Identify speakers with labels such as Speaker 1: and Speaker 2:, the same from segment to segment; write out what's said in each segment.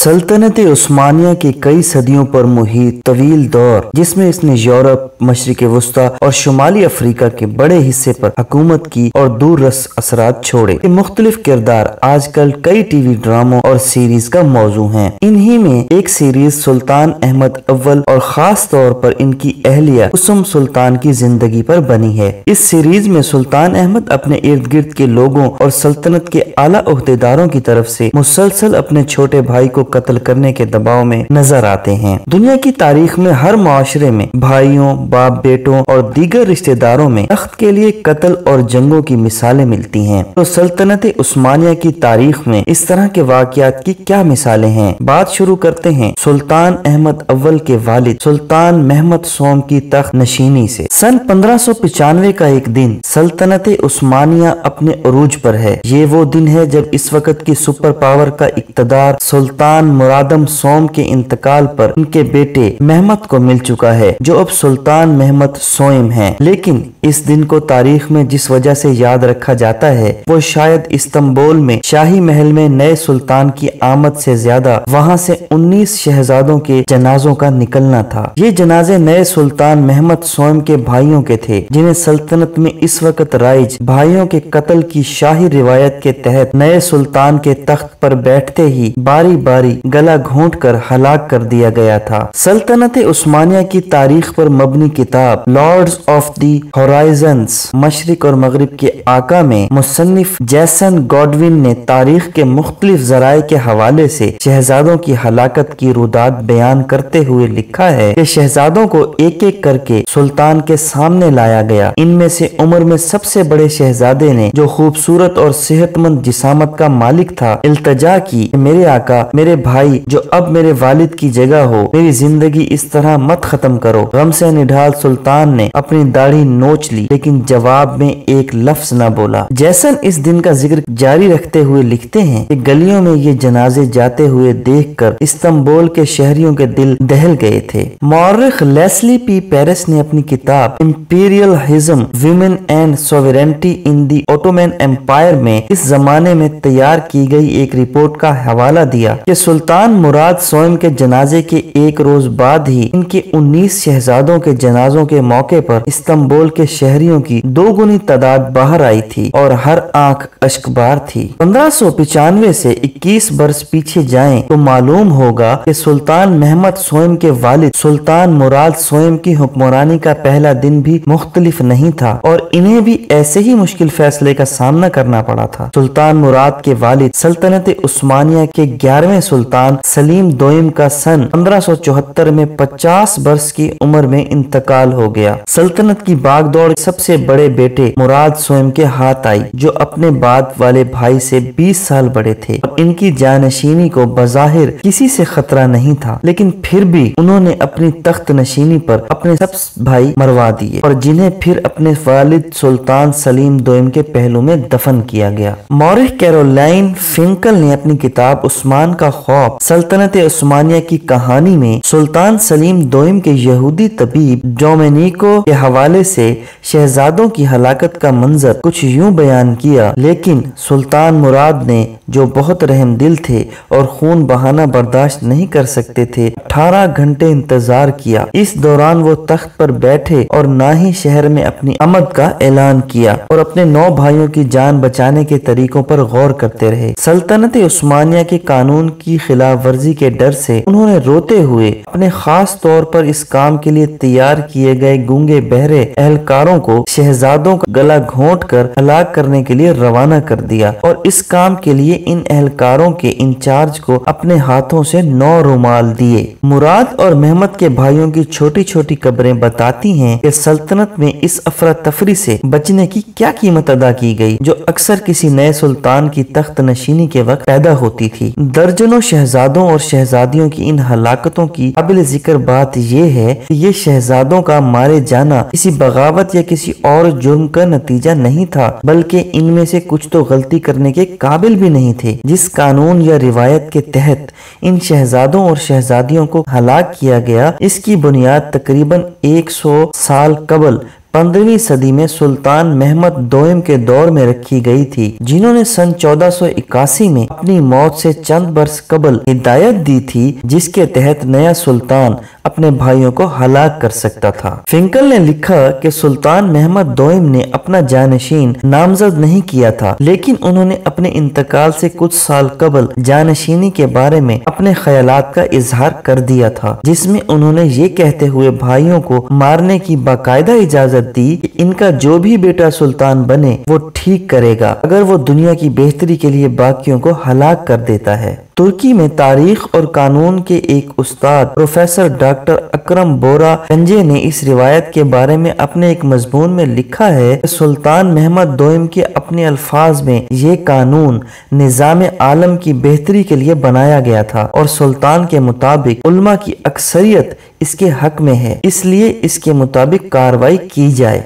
Speaker 1: सल्तनत उस्मानिया के कई सदियों पर मुहित तवील दौर जिसमें इसने यूरोप, मशरिक वस्ता और शुमाली अफ्रीका के बड़े हिस्से पर हुकूमत की और दूर रस असरात छोड़े। ये मुख्तलिफ किरदार आजकल कई टीवी ड्रामों और सीरीज का मौजू हैं। इन्हीं में एक सीरीज सुल्तान अहमद अव्वल और खास तौर पर इनकी अहलिया कुसुम सुल्तान की जिंदगी पर बनी है। इस सीरीज में सुल्तान अहमद अपने इर्द गिर्द के लोगों और सल्तनत के आला ओहदेदारों की तरफ से मुसलसल अपने छोटे भाई को कत्ल करने के दबाव में नजर आते हैं। दुनिया की तारीख में हर मुआशरे में भाइयों, बाप बेटों और दीगर रिश्तेदारों में तख्त के लिए कत्ल और जंगों की मिसालें मिलती हैं। तो सल्तनत उस्मानिया की तारीख में इस तरह के वाकयात की क्या मिसालें हैं? बात शुरू करते हैं सुल्तान अहमद अव्वल के वालिद सुल्तान महमद सोम की तख्त नशीनी से। सन 1595 का एक दिन सल्तनत उस्मानिया अपने उरूज पर है। ये वो दिन है जब इस वक्त की सुपर पावर का इक्तदार सुल्तान मुरादम सोम के इंतकाल पर उनके बेटे महमद को मिल चुका है, जो अब सुल्तान महमद सोम हैं। लेकिन इस दिन को तारीख में जिस वजह से याद रखा जाता है वो शायद इस्तांबुल में शाही महल में नए सुल्तान की आमद से ज्यादा वहां से 19 शहजादों के जनाजों का निकलना था। ये जनाजे नए सुल्तान महमद सोम के भाइयों के थे, जिन्हें सल्तनत में इस वक्त राइज भाइयों के कत्ल की शाही रिवायत के तहत नए सुल्तान के तख्त पर बैठते ही बारी बारी गला घोंट कर हलाक कर दिया गया था। सल्तनत उस्मानिया की तारीख पर मबनी किताब लॉर्ड्स ऑफ दी होराइजन्स मशरिक और मगरिब के आका में मुसन्निफ जैसन गॉडविन ने तारीख के मुख्तलिफ जराए के हवाले से शहजादों की हलाकत की रुदात बयान करते हुए लिखा है कि शहजादों को एक एक करके सुल्तान के सामने लाया गया। इनमें से उम्र में सबसे बड़े शहजादे ने, जो खूबसूरत और सेहतमंद जिसामत का मालिक था, इल्तजा की, मेरे आका, मेरे भाई जो अब मेरे वालिद की जगह हो, मेरी जिंदगी इस तरह मत खत्म करो। गम से निढाल सुल्तान ने अपनी दाढ़ी नोच ली, लेकिन जवाब में एक लफ्ज न बोला। जैसन इस दिन का जिक्र जारी रखते हुए लिखते हैं कि गलियों में ये जनाजे जाते हुए देखकर इस्तांबुल के शहरियों के दिल दहल गए थे। मौर्रिख लेस्ली पी पेरिस ने अपनी किताब इंपीरियल हिज्म women and sovereignty in the Ottoman Empire में इस जमाने में तैयार की गई एक रिपोर्ट का हवाला दिया कि सुल्तान मुराद सोम के जनाजे के एक रोज बाद ही इनके 19 शहजादों के जनाजों के मौके पर इस्तांबुल के शहरियों की दोगुनी तादाद बाहर आई थी और हर आंख अश्कबार थी। 1595 से 21 वर्ष पीछे जाएं तो मालूम होगा कि सुल्तान महमद सोम के वालिद सुल्तान मुराद सोम की हुक्मरानी का पहला दिन भी मुख्तलिफ नहीं था और इन्हें भी ऐसे ही मुश्किल फैसले का सामना करना पड़ा था। सुल्तान मुराद के वालिद सल्तनत उस्मानिया के 11वें सुल्तान सलीम दोइम का सन 1574 में 50 वर्ष की उम्र में इंतकाल हो गया। सल्तनत की बागदौड़ सबसे बड़े बेटे मुराद सोम के हाथ आई, जो अपने बाद वाले भाई से 20 साल बड़े थे और इनकी जानशीनी को बजाहिर किसी से खतरा नहीं था, लेकिन फिर भी उन्होंने अपनी तख्त नशीनी पर अपने सब भाई मरवा दिए और जिन्हें फिर अपने वालिद सुल्तान सलीम दोइम के पहलू में दफन किया गया। मौरिख कैरोलाइन फिंकल ने अपनी किताब उस्मान का खौफ सल्तनत उस्मानिया की कहानी में सुल्तान सलीम दोइम के यहूदी तबीब डोमेनिको के हवाले से शहजादों की हलाकत का मंजर कुछ यूं बयान किया, लेकिन सुल्तान मुराद ने, जो बहुत रहमदिल थे और खून बहाना बर्दाश्त नहीं कर सकते थे, 18 घंटे इंतजार किया। इस दौरान वो तख्त पर बैठे और ना ही शहर में अपनी आमद का ऐलान किया और अपने 9 भाइयों की जान बचाने के तरीकों पर गौर करते रहे। सल्तनत उस्मानिया के कानून की खिलाफ वर्जी के डर से उन्होंने रोते हुए अपने खास तौर पर इस काम के लिए तैयार किए गए गूंगे बहरे एहलकारों को शहजादों का गला घोंट कर हलाक करने के लिए रवाना कर दिया और इस काम के लिए इन एहलकारों के इंचार्ज को अपने हाथों से 9 रुमाल दिए। मुराद और महमद के भाइयों की छोटी छोटी कब्रें बताती हैं कि सल्तनत में इस अफरा तफरी से बचने की क्या कीमत अदा की गई, जो अक्सर किसी नए सुल्तान की तख्त नशीनी के वक्त पैदा होती थी। दर्जनों शहजादों और शहजादियों की इन हलाकतों की काबिल जिक्र बात यह है कि ये शहजादों का मारे जाना किसी बगावत या किसी और जुर्म का नतीजा नहीं था, बल्कि इनमें से कुछ तो गलती करने के काबिल भी नहीं थे। जिस कानून या रिवायत के तहत इन शहजादों और शहजादियों को हलाक किया गया, इसकी बुनियाद तकरीबन 100 साल कबल 15वीं सदी में सुल्तान महमद दोयम के दौर में रखी गई थी, जिन्होंने सन 1481 में अपनी मौत से चंद बरस कबल हिदायत दी थी, जिसके तहत नया सुल्तान अपने भाइयों को हलाक कर सकता था। फिंकल ने लिखा कि सुल्तान महमद दोयम ने अपना जानशीन नामजद नहीं किया था, लेकिन उन्होंने अपने इंतकाल से कुछ साल कबल जानशीनी के बारे में अपने ख्यालात का इजहार कर दिया था, जिसमें उन्होंने ये कहते हुए भाइयों को मारने की बाकायदा इजाजत दी कि इनका जो भी बेटा सुल्तान बने वो ठीक करेगा, अगर वो दुनिया की बेहतरी के लिए बाकियों को हलाक कर देता है। तुर्की में तारीख और कानून के एक उस्ताद प्रोफेसर डॉक्टर अकरम बोरा गंजे ने इस रिवायत के बारे में अपने एक मजमून में लिखा है कि सुल्तान महमद दोयम के अपने अल्फाज में ये कानून निज़ाम आलम की बेहतरी के लिए बनाया गया था और सुल्तान के मुताबिक उल्मा की अक्सरियत इसके हक में है, इसलिए इसके मुताबिक कार्रवाई की जाए।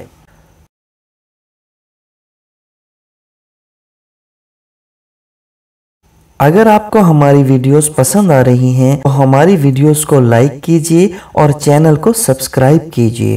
Speaker 1: अगर आपको हमारी वीडियोस पसंद आ रही हैं तो हमारी वीडियोस को लाइक कीजिए और चैनल को सब्सक्राइब कीजिए।